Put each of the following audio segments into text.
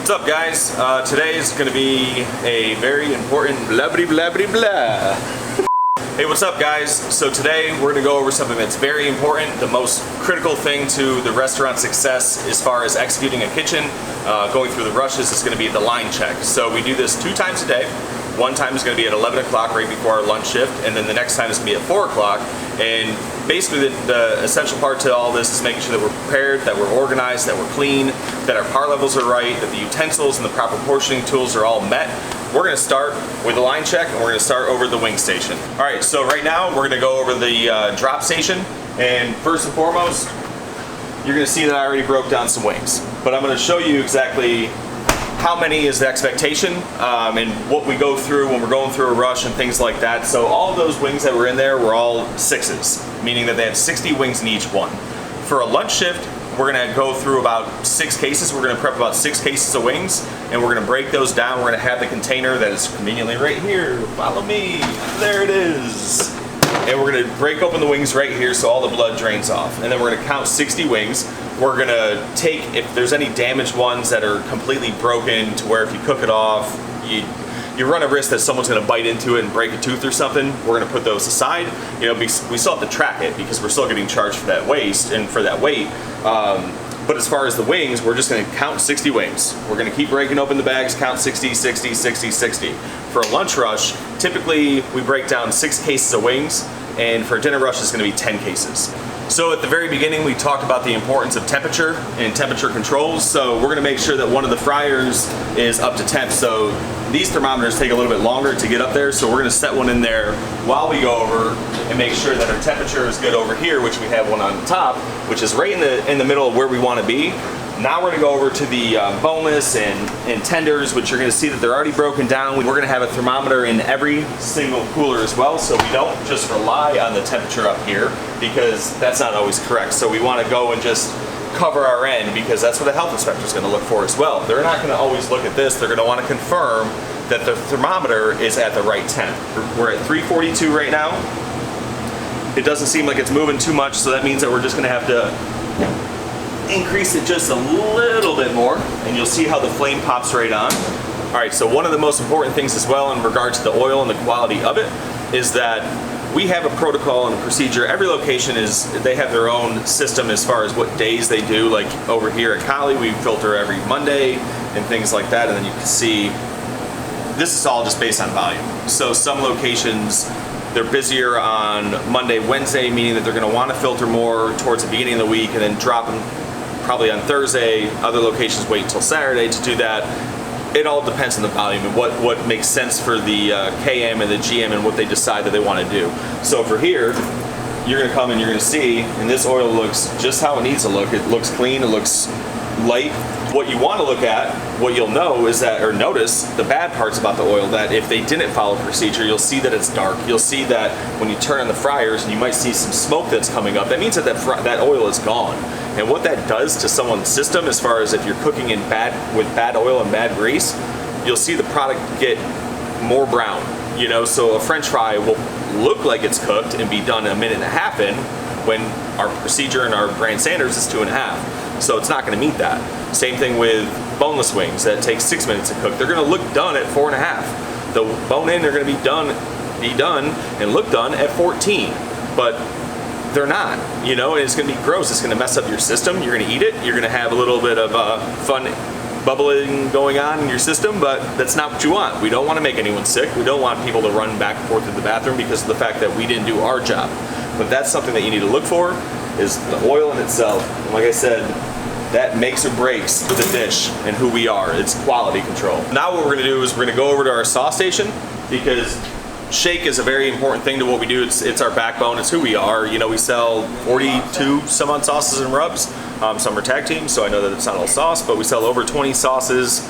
What's up, guys? Today is going to be a very important blah blah blah blah blah. Hey, what's up, guys? So today we're going to go over something that's very important. The most critical thing to the restaurant success as far as executing a kitchen, going through the rushes, is going to be the line check. So we do this 2 times a day. One time is going to be at 11 o'clock right before our lunch shift, and then the next time is going to be at 4 o'clock. And basically the essential part to all this is making sure that we're prepared, that we're organized, that we're clean, that our par levels are right, that the utensils and the proper portioning tools are all met. We're going to start with the line check, and we're going to start over the wing station. All right, so right now we're going to go over the drop station, and first and foremost, you're going to see that I already broke down some wings. But I'm going to show you exactly how many is the expectation, and what we go through when we're going through a rush and things like that. So all of those wings that were in there were all 6s, meaning that they have 60 wings in each one. For a lunch shift, we're going to go through about 6 cases. We're going to prep about 6 cases of wings, and we're going to break those down. We're going to have the container that is conveniently right here. Follow me. There it is. And we're going to break open the wings right here so all the blood drains off. And then we're going to count 60 wings. We're going to take, if there's any damaged ones that are completely broken to where if you cook it off, you run a risk that someone's going to bite into it and break a tooth or something. We're going to put those aside. You know, we still have to track it because we're still getting charged for that waste and for that weight. But as far as the wings, we're just going to count 60 wings. We're going to keep breaking open the bags, count 60, 60, 60, 60. For a lunch rush, typically we break down 6 cases of wings, and for a dinner rush, it's going to be 10 cases. So at the very beginning, we talked about the importance of temperature and temperature controls. So we're going to make sure that one of the fryers is up to temp. So these thermometers take a little bit longer to get up there. So we're going to set one in there while we go over and make sure that our temperature is good over here, which we have one on the top, which is right in the middle of where we want to be. Now we're going to go over to the boneless and tenders, which you're going to see that they're already broken down. We're going to have a thermometer in every single cooler as well, so we don't just rely on the temperature up here, because that's not always correct. So we want to go and just cover our end, because that's what a health inspector is going to look for as well. They're not going to always look at this. They're going to want to confirm that the thermometer is at the right temp. We're at 342 right now. It doesn't seem like it's moving too much, so that means that we're just going to have to increase it just a little bit more, and you'll see how the flame pops right on. All right, so one of the most important things as well in regards to the oil and the quality of it is that we have a protocol and a procedure. Every location they have their own system as far as what days they do. Like over here at Kali, we filter every Monday and things like that, and then you can see this is all just based on volume. So some locations, they're busier on Monday, Wednesday, meaning that they're going to want to filter more towards the beginning of the week and then drop them probably on Thursday. Other locations wait until Saturday to do that. It all depends on the volume and what makes sense for the KM and the GM and what they decide that they want to do. So for here, you're going to come and you're going to see, and this oil looks just how it needs to look. It looks clean, it looks light. What you want to look at, what you'll know is that, or notice the bad parts about the oil, that if they didn't follow procedure, you'll see that it's dark. You'll see that when you turn on the fryers and you might see some smoke that's coming up, that means that oil is gone. And what that does to someone's system, as far as if you're cooking with bad oil and bad grease, you'll see the product get more brown. You know, so a French fry will look like it's cooked and be done 1.5 minutes in, when our procedure and our brand standards is 2.5. So it's not going to meet that. Same thing with boneless wings that take 6 minutes to cook. They're going to look done at 4.5. The bone in, they're going to be done and look done at 14. But they're not, you know, and it's going to be gross. It's going to mess up your system. You're going to eat it. You're going to have a little bit of fun bubbling going on in your system, but that's not what you want. We don't want to make anyone sick. We don't want people to run back and forth to the bathroom because of the fact that we didn't do our job. But that's something that you need to look for, is the oil in itself. And like I said, that makes or breaks the dish and who we are. It's quality control. Now what we're going to do is we're going to go over to our sauce station, because shake is a very important thing to what we do. It's our backbone. It's who we are. You know, we sell 42 some odd sauces and rubs. Some are tag teams, so I know that it's not all sauce, but we sell over 20 sauces,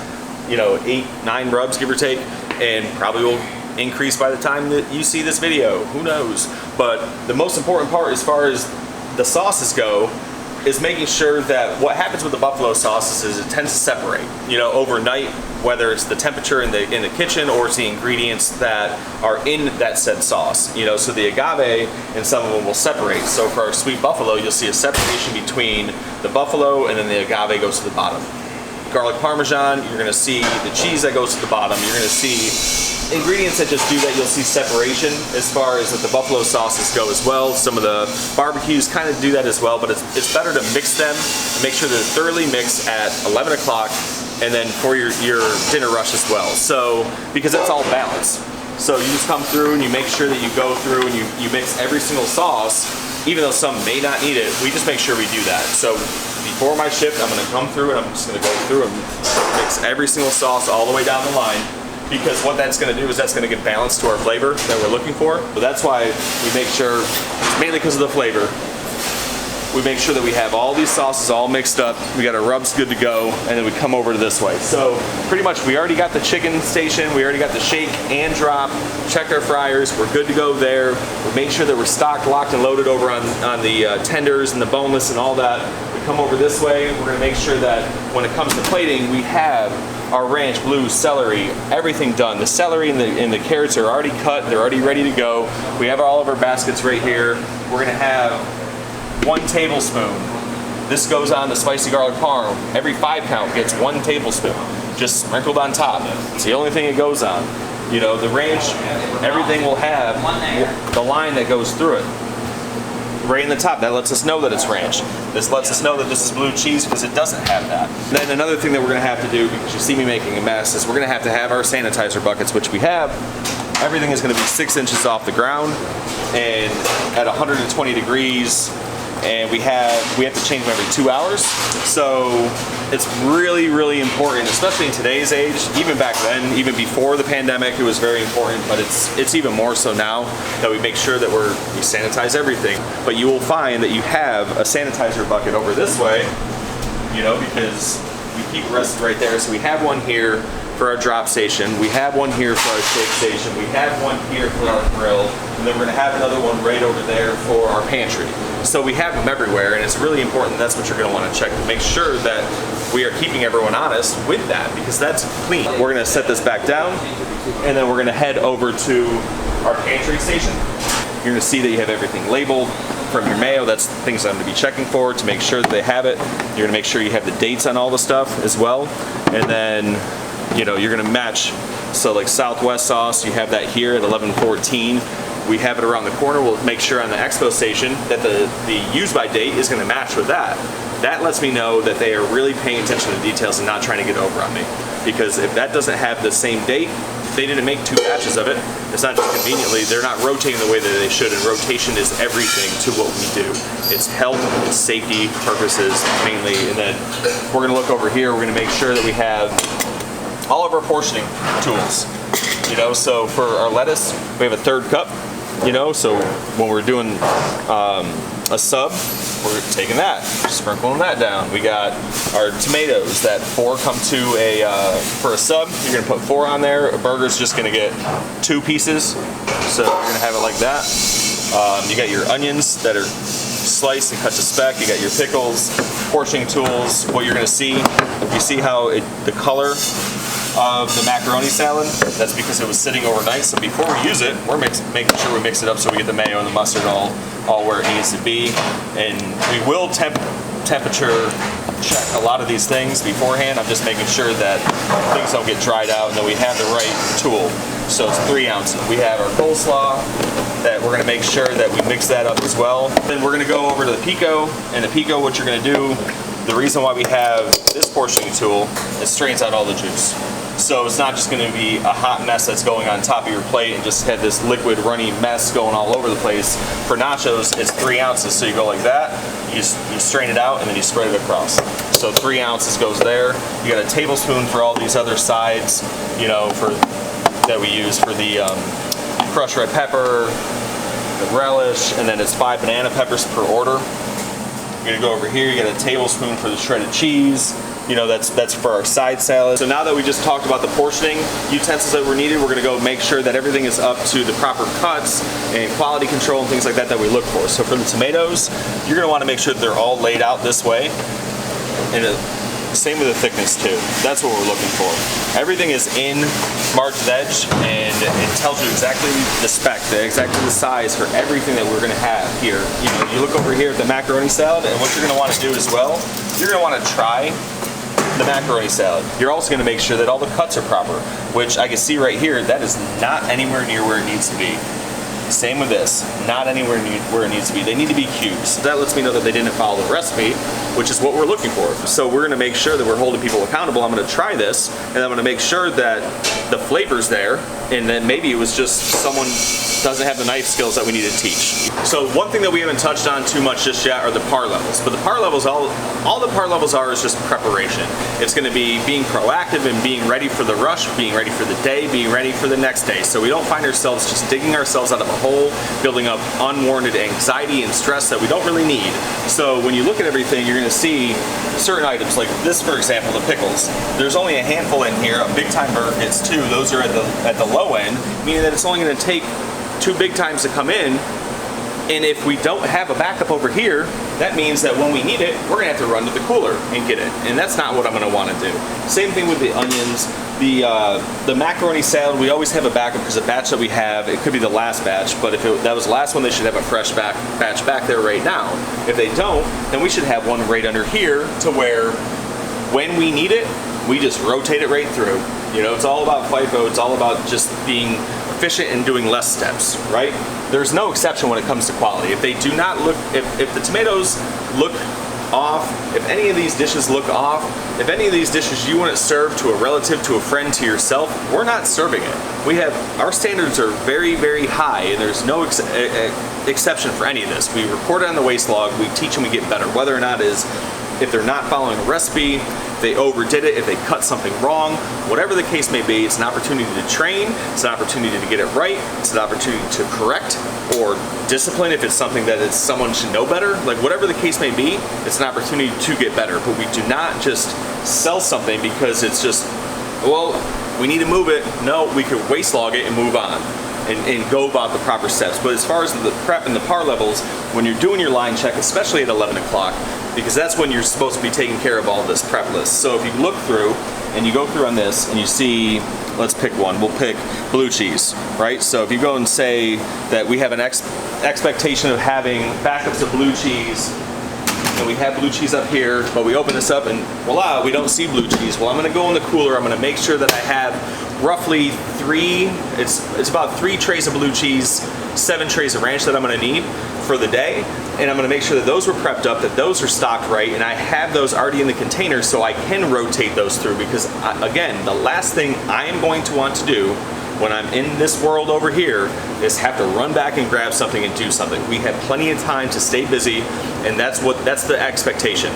you know, 8, 9 rubs, give or take, and probably will increase by the time that you see this video. Who knows? But the most important part as far as the sauces go is making sure that what happens with the buffalo sauces is it tends to separate, you know, overnight, whether it's the temperature in the kitchen or it's the ingredients that are in that said sauce, you know. So the agave and some of them will separate. So for our sweet buffalo, you'll see a separation between the buffalo and then the agave goes to the bottom. garlic parmesan. You're gonna see the cheese that goes to the bottom. You're gonna see ingredients that just do that. You'll see separation as far as the buffalo sauces go as well. Some of the barbecues kind of do that as well, but it's better to mix them and make sure they're thoroughly mixed at 11 o'clock and then for your dinner rush as well. So, because that's all balanced. So you just come through and you make sure that you go through and you mix every single sauce, even though some may not need it. We just make sure we do that. So before my shift, I'm gonna come through and I'm just gonna go through and mix every single sauce all the way down the line, because what that's gonna do is that's gonna give balance to our flavor that we're looking for. But that's why we make sure, mainly because of the flavor, we make sure that we have all these sauces all mixed up. We got our rubs good to go, and then we come over to this way. So pretty much we already got the chicken station, we already got the shake and drop, checked our fryers, we're good to go there. We made sure that we're stocked, locked, and loaded over on the tenders and the boneless and all that. We come over this way, we're gonna make sure that when it comes to plating, we have our ranch, blue, celery, everything done. The celery and the carrots are already cut, they're already ready to go. We have all of our baskets right here. We're gonna have 1 tablespoon. This goes on the spicy garlic parm. Every 5 count gets 1 tablespoon, just sprinkled on top. It's the only thing it goes on. You know, the ranch, everything will have the line that goes through it. Right in the top, that lets us know that it's ranch. This lets us know that this is blue cheese because it doesn't have that. Then another thing that we're gonna have to do, because you see me making a mess, is we're gonna have our sanitizer buckets, which we have. Everything is gonna be 6 inches off the ground and at 120 degrees. And we have to change them every 2 hours. So it's really, really important, especially in today's age. Even back then, even before the pandemic, it was very important, but it's even more so now that we make sure that we sanitize everything. But you will find that you have a sanitizer bucket over this way, you know, because we keep it rested right there. So we have one here for our drop station, we have one here for our shake station, we have one here for our grill, and then we're gonna have another one right over there for our pantry. So we have them everywhere, and it's really important. That's what you're gonna wanna check to make sure that we are keeping everyone honest with that, because that's clean. We're gonna set this back down, and then we're gonna head over to our pantry station. You're gonna see that you have everything labeled from your mayo. That's things that I'm gonna be checking for to make sure that they have it. You're gonna make sure you have the dates on all the stuff as well, and then you're gonna match. So like Southwest sauce, you have that here at 11:14. We have it around the corner. We'll make sure on the expo station that the use by date is gonna match with that. That lets me know that they are really paying attention to details and not trying to get over on me. Because if that doesn't have the same date, they didn't make 2 batches of it. It's not just conveniently, they're not rotating the way that they should, and rotation is everything to what we do. It's health, it's safety purposes mainly, and then we're gonna look over here, we're gonna make sure that we have all of our portioning tools. So for our lettuce, we have a 1/3 cup, so when we're doing a sub, we're taking that, sprinkling that down. We got our tomatoes, that 4 come to for a sub, you're gonna put 4 on there. A burger's just gonna get 2 pieces, so you're gonna have it like that. You got your onions that are sliced and cut to spec. You got your pickles, portioning tools. What you're gonna see, you see how the color of the macaroni salad, that's because it was sitting overnight. So before we use it, we're making sure we mix it up so we get the mayo and the mustard all where it needs to be. And we will temperature check a lot of these things beforehand. I'm just making sure that things don't get dried out and that we have the right tool. So it's 3 ounces. We have our coleslaw that we're gonna make sure that we mix that up as well. Then we're gonna go over to the Pico, and the Pico, what you're gonna do, the reason why we have this portioning tool, it strains out all the juice. So it's not just gonna be a hot mess that's going on top of your plate and just have this liquid runny mess going all over the place. For nachos, it's 3 ounces. So you go like that, you strain it out, and then you spread it across. So 3 ounces goes there. You got a tablespoon for all these other sides, that we use for the crushed red pepper, the relish, and then it's 5 banana peppers per order. You're gonna go over here, you got a tablespoon for the shredded cheese. That's for our side salad. So now that we just talked about the portioning utensils that were needed, we're gonna go make sure that everything is up to the proper cuts and quality control and things like that we look for. So for the tomatoes, you're gonna wanna make sure that they're all laid out this way. And same with the thickness too. That's what we're looking for. Everything is in marked edge, and it tells you exactly the spec, exactly the size for everything that we're gonna have here. You look over here at the macaroni salad, and what you're gonna wanna do as well, you're gonna wanna try the macaroni salad. You're also gonna make sure that all the cuts are proper, which I can see right here, that is not anywhere near where it needs to be. Same with this, not anywhere where it needs to be. They need to be cubes. That lets me know that they didn't follow the recipe, which is what we're looking for. So we're gonna make sure that we're holding people accountable. I'm gonna try this, and I'm gonna make sure that the flavor's there, and then maybe it was just someone doesn't have the knife skills that we need to teach. So one thing that we haven't touched on too much just yet are the par levels. But the par levels, all the par levels are is just preparation. It's gonna be being proactive and being ready for the rush, being ready for the day, being ready for the next day. So we don't find ourselves just digging ourselves out of a hole, building up unwarranted anxiety and stress that we don't really need. So when you look at everything, you're gonna see certain items, like this, for example, the pickles. There's only a handful in here. A Big Time Burger gets 2. Those are at the low end, meaning that it's only gonna take 2 Big Times to come in. And if we don't have a backup over here, that means that when we need it, we're gonna have to run to the cooler and get it. And that's not what I'm gonna wanna do. Same thing with the onions. The macaroni salad, we always have a backup because the batch that we have, it could be the last batch, but if that was the last one, they should have a fresh batch back there right now. If they don't, then we should have one right under here to where when we need it, we just rotate it right through. You know, it's all about FIFO, it's all about just being efficient and doing less steps, right? There's no exception when it comes to quality. If they do not look, if the tomatoes look off, if any of these dishes look off, if any of these dishes you want it served to a relative, to a friend, to yourself, we're not serving it. Our standards are very, very high, and there's no exception for any of this. We report it on the waste log, we teach them, we get better, whether or not is if they're not following a recipe, if they overdid it, if they cut something wrong, whatever the case may be, it's an opportunity to train, it's an opportunity to get it right, it's an opportunity to correct or discipline if it's something that someone should know better. Like whatever the case may be, it's an opportunity to get better. But we do not just sell something because it's just, well, we need to move it. No, we could waste log it and move on. And go about the proper steps. But as far as the prep and the par levels, when you're doing your line check, especially at 11 o'clock, because that's when you're supposed to be taking care of all this prep list. So if you look through, and you go through on this, and you see, let's pick one, we'll pick blue cheese, right? So if you go and say that we have an expectation of having backups of blue cheese, and we have blue cheese up here, but we open this up and voila, we don't see blue cheese. Well, I'm gonna go in the cooler, I'm gonna make sure that I have roughly it's about 3 trays of blue cheese, 7 trays of ranch that I'm gonna need for the day. And I'm gonna make sure that those were prepped up, that those are stocked right, and I have those already in the container so I can rotate those through because, again, the last thing I am going to want to do when I'm in this world over here is have to run back and grab something and do something. We have plenty of time to stay busy, and that's the expectation.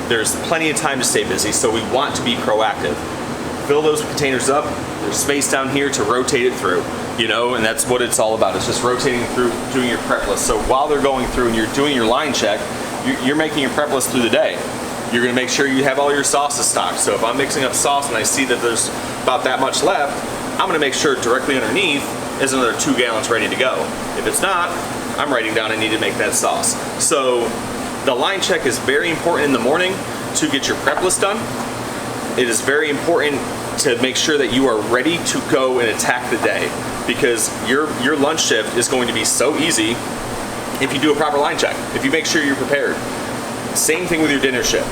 There's plenty of time to stay busy, so we want to be proactive. Fill those containers up, there's space down here to rotate it through, you know, and that's what it's all about. It's just rotating through, doing your prep list. So while they're going through and you're doing your line check, you're making your prep list through the day. You're gonna make sure you have all your sauces stocked. So if I'm mixing up sauce and I see that there's about that much left, I'm gonna make sure directly underneath is another 2 gallons ready to go. If it's not, I'm writing down I need to make that sauce. So the line check is very important in the morning to get your prep list done. It is very important to make sure that you are ready to go and attack the day because your lunch shift is going to be so easy if you do a proper line check, if you make sure you're prepared. Same thing with your dinner shift.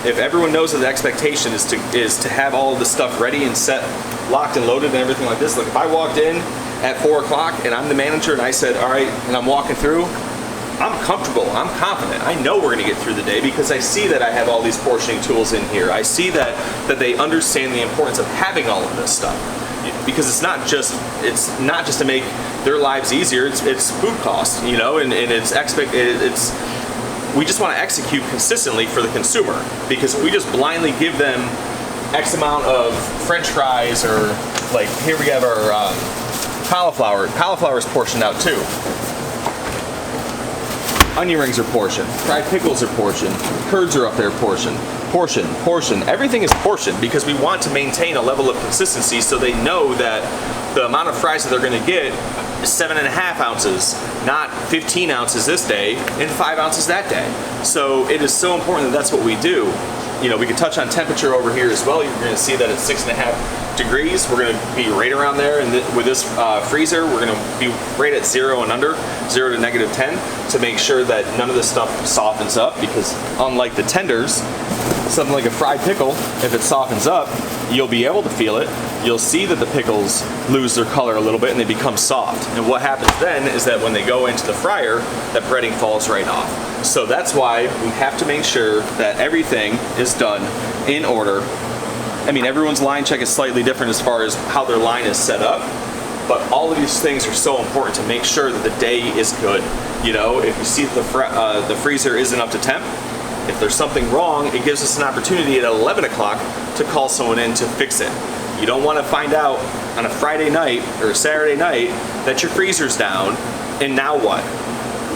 If everyone knows that the expectation is to have all of the stuff ready and set, locked and loaded and everything like this, like if I walked in at 4 o'clock and I'm the manager and I said, all right, and I'm walking through, I'm comfortable, I'm confident. I know we're gonna get through the day because I see that I have all these portioning tools in here. I see that they understand the importance of having all of this stuff. Because it's not just to make their lives easier, it's food costs, you know, and we just wanna execute consistently for the consumer. Because if we just blindly give them X amount of French fries or like, here we have our cauliflower. Cauliflower is portioned out too. Onion rings are portioned, fried pickles are portioned, curds are up there portioned, portion. Everything is portioned because we want to maintain a level of consistency so they know that the amount of fries that they're gonna get is 7.5 ounces, not 15 ounces this day and 5 ounces that day. So it is so important that that's what we do. You know, we can touch on temperature over here as well. You're gonna see that it's 6.5 degrees. We're gonna be right around there, and with this freezer, we're gonna be right at 0 and under, 0 to -10, to make sure that none of this stuff softens up, because unlike the tenders, something like a fried pickle, if it softens up, you'll be able to feel it. You'll see that the pickles lose their color a little bit and they become soft. And what happens then is that when they go into the fryer, that breading falls right off. So that's why we have to make sure that everything is done in order. I mean, everyone's line check is slightly different as far as how their line is set up, but all of these things are so important to make sure that the day is good. You know, if you see that the freezer isn't up to temp, if there's something wrong, it gives us an opportunity at 11 o'clock to call someone in to fix it. You don't want to find out on a Friday night or a Saturday night that your freezer's down, and now what?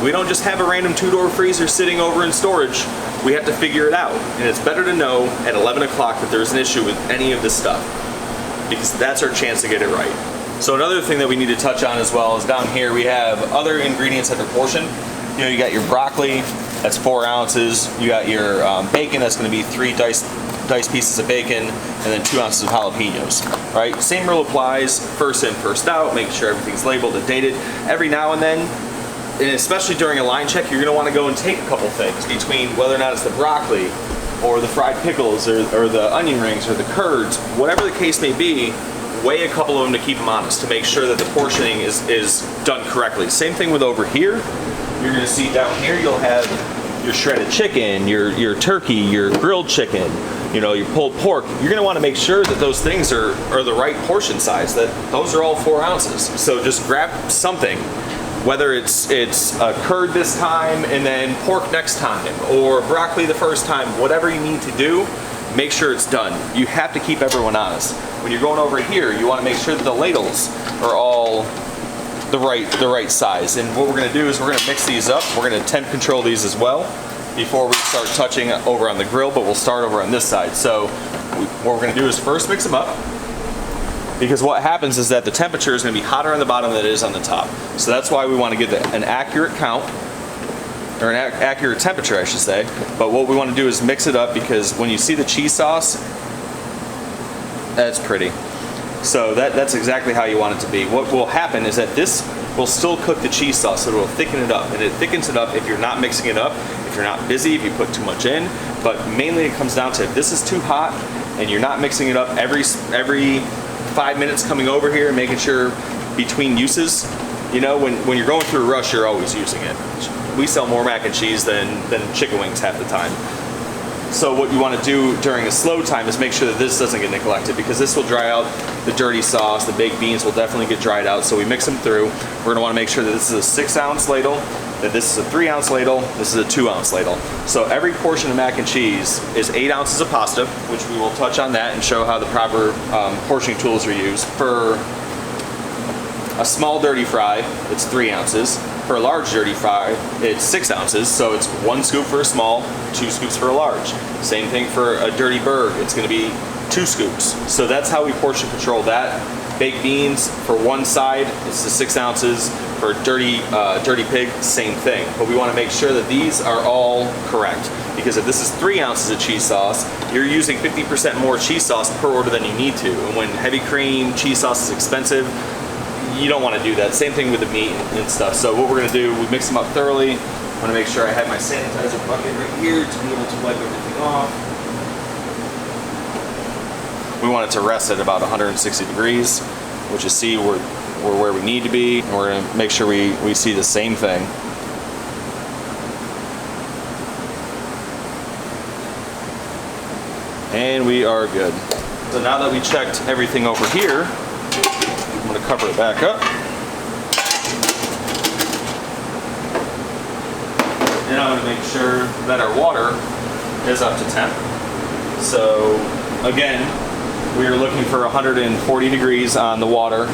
We don't just have a random 2-door freezer sitting over in storage. We have to figure it out. And it's better to know at 11 o'clock that there's an issue with any of this stuff, because that's our chance to get it right. So another thing that we need to touch on as well is down here we have other ingredients that are portioned. You know, you got your broccoli, that's 4 ounces. You got your bacon, that's going to be 3 diced pieces of bacon, and then 2 ounces of jalapenos. Right? Same rule applies, first in, first out, making sure everything's labeled and dated. Every now and then, and especially during a line check, you're going to want to go and take a couple things between whether or not it's the broccoli or the fried pickles or the onion rings or the curds, whatever the case may be. Weigh a couple of them to keep them honest, to make sure that the portioning is done correctly. Same thing with over here. You're going to see down here you'll have your shredded chicken, your turkey, your grilled chicken, you know, your pulled pork. You're going to want to make sure that those things are the right portion size, that those are all 4 ounces. So just grab something, whether it's a curd this time and then pork next time, or broccoli the first time, whatever you need to do, make sure it's done. You have to keep everyone honest. When you're going over here, you want to make sure that the ladles are all the right size. And what we're going to do is we're going to mix these up. We're going to temp control these as well before we start touching over on the grill, but we'll start over on this side. So what we're going to do is first mix them up, because what happens is that the temperature is going to be hotter on the bottom than it is on the top. So that's why we want to get an accurate count, or an accurate temperature, I should say. But what we want to do is mix it up, because when you see the cheese sauce, that's pretty. So that's exactly how you want it to be. What will happen is that this will still cook the cheese sauce, so it will thicken it up. And it thickens it up if you're not mixing it up, if you're not busy, if you put too much in. But mainly it comes down to, if this is too hot and you're not mixing it up every 5 minutes coming over here and making sure between uses, you know, when you're going through a rush, you're always using it. We sell more mac and cheese than chicken wings half the time. So what you want to do during a slow time is make sure that this doesn't get neglected, because this will dry out the dirty sauce. The baked beans will definitely get dried out, so we mix them through. We're going to want to make sure that this is a 6-ounce ladle, that this is a 3-ounce ladle, this is a 2-ounce ladle. So every portion of mac and cheese is 8 ounces of pasta, which we will touch on that and show how the proper portioning tools are used. For a small dirty fry, it's 3 ounces. For a large dirty fry, it's 6 ounces, so it's 1 scoop for a small, 2 scoops for a large. Same thing for a dirty burg, it's going to be 2 scoops. So that's how we portion control that. Baked beans, for one side, it's the 6 ounces. For dirty pig, same thing. But we want to make sure that these are all correct, because if this is 3 ounces of cheese sauce, you're using 50% more cheese sauce per order than you need to. And when heavy cream cheese sauce is expensive, you don't want to do that. Same thing with the meat and stuff. So what we're going to do, we mix them up thoroughly. I want to make sure I have my sanitizer bucket right here to be able to wipe everything off. We want it to rest at about 160 degrees, which is see we're where we need to be. And we're going to make sure we see the same thing. And we are good. So now that we checked everything over here, I'm going to cover it back up. And I'm going to make sure that our water is up to temp. So again, we are looking for 140 degrees on the water.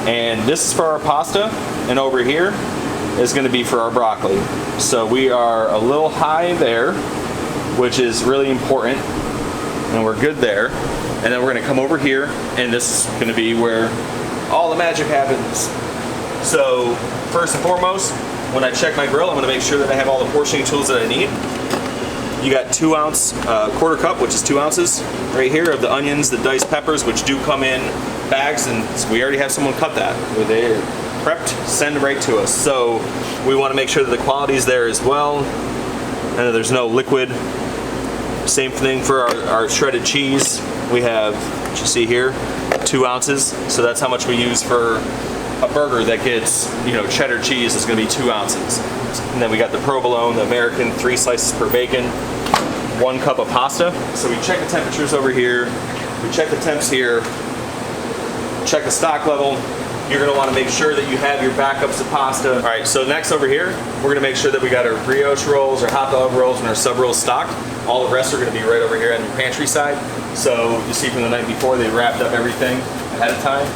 And this is for our pasta, and over here is going to be for our broccoli. So we are a little high there, which is really important, and we're good there. And then we're going to come over here, and this is going to be where all the magic happens. So first and foremost, when I check my grill, I'm going to make sure that I have all the portioning tools that I need. You got 2 ounce quarter cup, which is 2 ounces right here, of the onions, the diced peppers, which do come in bags, and we already have someone cut that. They're prepped, send right to us. So we want to make sure that the quality is there as well, and that there's no liquid Same thing for our shredded cheese. We have, what you see here, 2 ounces. So that's how much we use for a burger that gets, you know, cheddar cheese is gonna be 2 ounces. And then we got the provolone, the American, 3 slices per bacon, 1 cup of pasta. So we check the temperatures over here, we check the temps here, check the stock level. You're gonna wanna make sure that you have your backups of pasta. All right, so next over here, we're gonna make sure that we got our brioche rolls, our hot dog rolls, and our sub rolls stocked. All the rest are gonna be right over here on your pantry side. So you see from the night before, they wrapped up everything ahead of time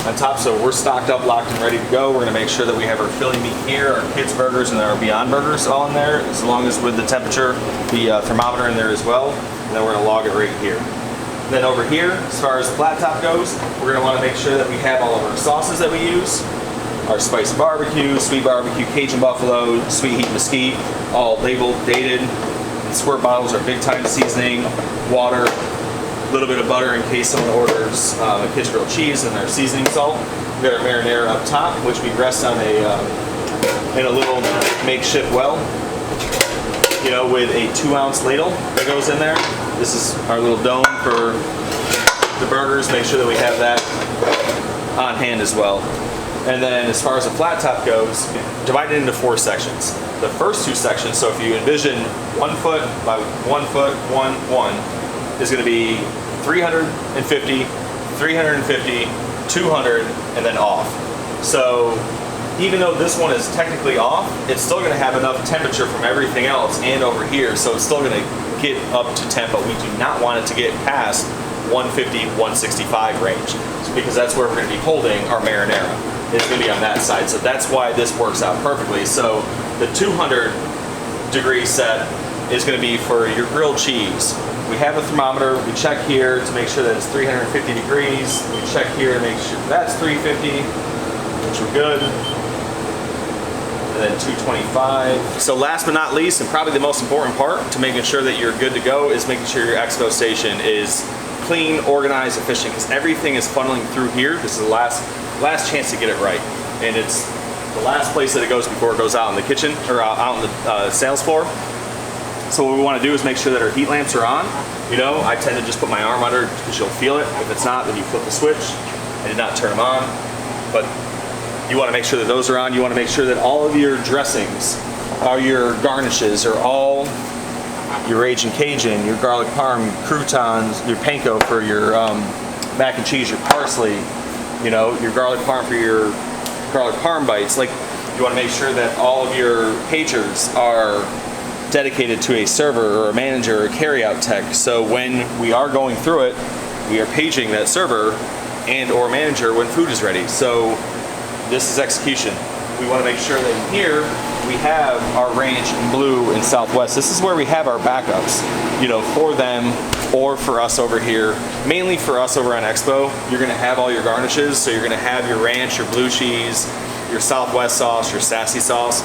on top. So we're stocked up, locked, and ready to go. We're gonna make sure that we have our Philly meat here, our kids burgers, and our Beyond burgers all in there, as long as with the temperature, the thermometer in there as well. And then we're gonna log it right here. Then over here, as far as the flat top goes, we're gonna wanna make sure that we have all of our sauces that we use. Our spicy barbecue, sweet barbecue, Cajun buffalo, sweet heat mesquite, all labeled, dated. And squirt bottles are big time seasoning, water, a little bit of butter in case someone orders a pitch grilled cheese and their seasoning salt. We got our marinara up top, which we rest on in a little makeshift well, you know, with a 2-ounce ladle that goes in there. This is our little dome for the burgers. Make sure that we have that on hand as well. And then as far as the flat top goes, divide it into 4 sections. The first 2 sections, so if you envision 1 foot by 1 foot, 1, is gonna be 350, 350, 200, and then off. So even though this one is technically off, it's still gonna have enough temperature from everything else and over here, so it's still gonna get up to temp, but we do not want it to get past 150, 165 range, because that's where we're gonna be holding our marinara. It's gonna be on that side, so that's why this works out perfectly. So the 200 degree set is gonna be for your grilled cheese. We have a thermometer, we check here to make sure that it's 350 degrees. We check here to make sure that's 350, which we're good. And then 225. So last but not least, and probably the most important part to making sure that you're good to go, is making sure your expo station is clean, organized, efficient, because everything is funneling through here. This is the last chance to get it right. And it's the last place that it goes before it goes out in the kitchen, or out in the sales floor. So what we want to do is make sure that our heat lamps are on. You know, I tend to just put my arm under it because you'll feel it. If it's not, then you flip the switch. I did not turn them on, but you want to make sure that those are on. You want to make sure that all of your dressings, all your garnishes, are all your Raging Cajun, your garlic parm, croutons, your panko for your mac and cheese, your parsley, you know, your garlic parm for your garlic parm bites. Like, you want to make sure that all of your pagers are dedicated to a server or a manager or a carryout tech. So when we are going through it, we are paging that server and or manager when food is ready. So this is execution. We want to make sure that here we have our ranch in blue and Southwest. This is where we have our backups, you know, for them or for us over here. Mainly for us over on Expo, you're going to have all your garnishes. So you're going to have your ranch, your blue cheese, your Southwest sauce, your sassy sauce.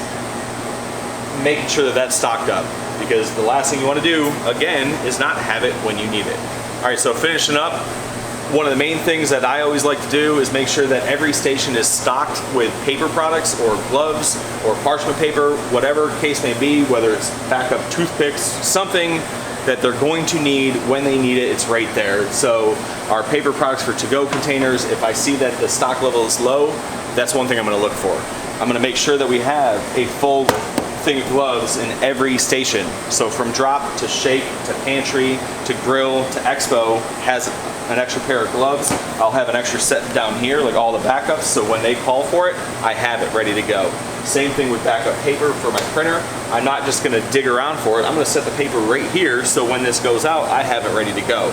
Making sure that that's stocked up, because the last thing you want to do, again, is not have it when you need it. All right, so finishing up, one of the main things that I always like to do is make sure that every station is stocked with paper products or gloves or parchment paper, whatever case may be, whether it's backup toothpicks, something that they're going to need when they need it, it's right there. So our paper products for to-go containers, if I see that the stock level is low, that's one thing I'm going to look for. I'm going to make sure that we have a full thing of gloves in every station. So from drop to shake to pantry to grill to Expo has an extra pair of gloves. I'll have an extra set down here, like all the backups, so when they call for it, I have it ready to go. Same thing with backup paper for my printer. I'm not just gonna dig around for it. I'm gonna set the paper right here, so when this goes out, I have it ready to go.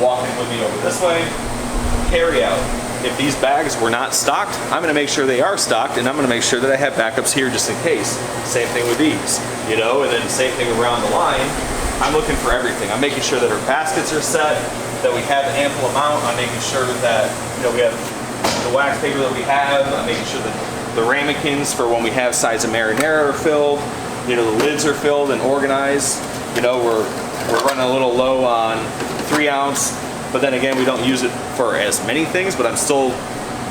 Walking with me over this way, carry out. If these bags were not stocked, I'm gonna make sure they are stocked, and I'm gonna make sure that I have backups here just in case. Same thing with these, you know, and then same thing around the line. I'm looking for everything. I'm making sure that our baskets are set, that we have an ample amount. I'm making sure that, you know, we have the wax paper that we have. I'm making sure that the ramekins for when we have sides of marinara are filled. You know, the lids are filled and organized. You know, we're running a little low on 3 ounce. But then again, we don't use it for as many things, but I'm still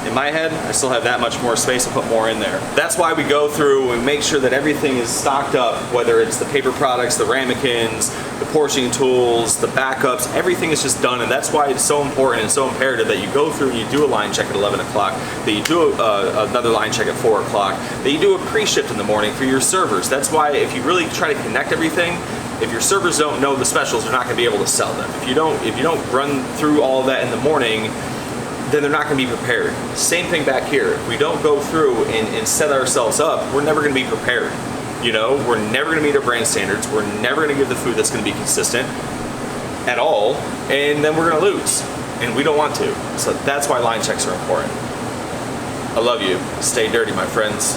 In my head, I still have that much more space to put more in there. That's why we go through and make sure that everything is stocked up, whether it's the paper products, the ramekins, the portioning tools, the backups, everything is just done. And that's why it's so important and so imperative that you go through and you do a line check at 11 o'clock, that you do another line check at 4 o'clock, that you do a pre-shift in the morning for your servers. That's why if you really try to connect everything, if your servers don't know the specials, they're not going to be able to sell them. If you don't run through all of that in the morning, then they're not going to be prepared. Same thing back here. If we don't go through and set ourselves up, we're never going to be prepared. You know, we're never going to meet our brand standards. We're never going to give the food that's going to be consistent at all, and then we're going to lose, and we don't want to. So that's why line checks are important. I love you. Stay dirty, my friends.